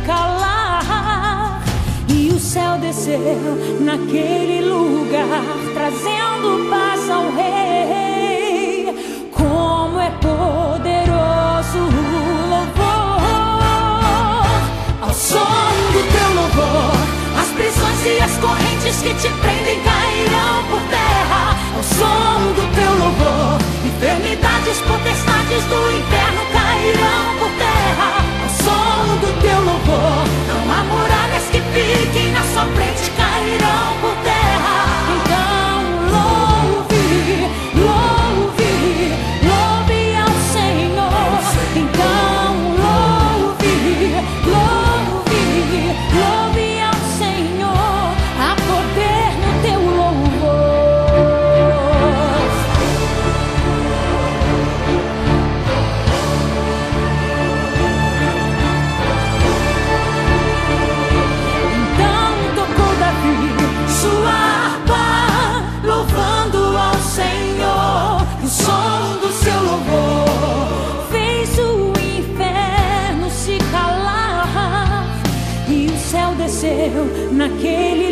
calar, e o céu desceu naquele lugar, trazendo paz ao rei. Como é poderoso o louvor, ao som do teu louvor, as prisões e as correntes que te prendem cairão por terra. Ao som do teu louvor, enfermidades, potestades do inferno cairão por terra. Ao som do teu louvor, não há muralhas que fiquem na sua frente, cairão por terra. Então louve, louve, louve ao Senhor. Então louve, louve, louve ao Senhor. Há poder no teu louvor. Então tocou Davi sua harpa, louvando ao Senhor. E o som do seu louvor fez o inferno se calar, e o céu desceu naquele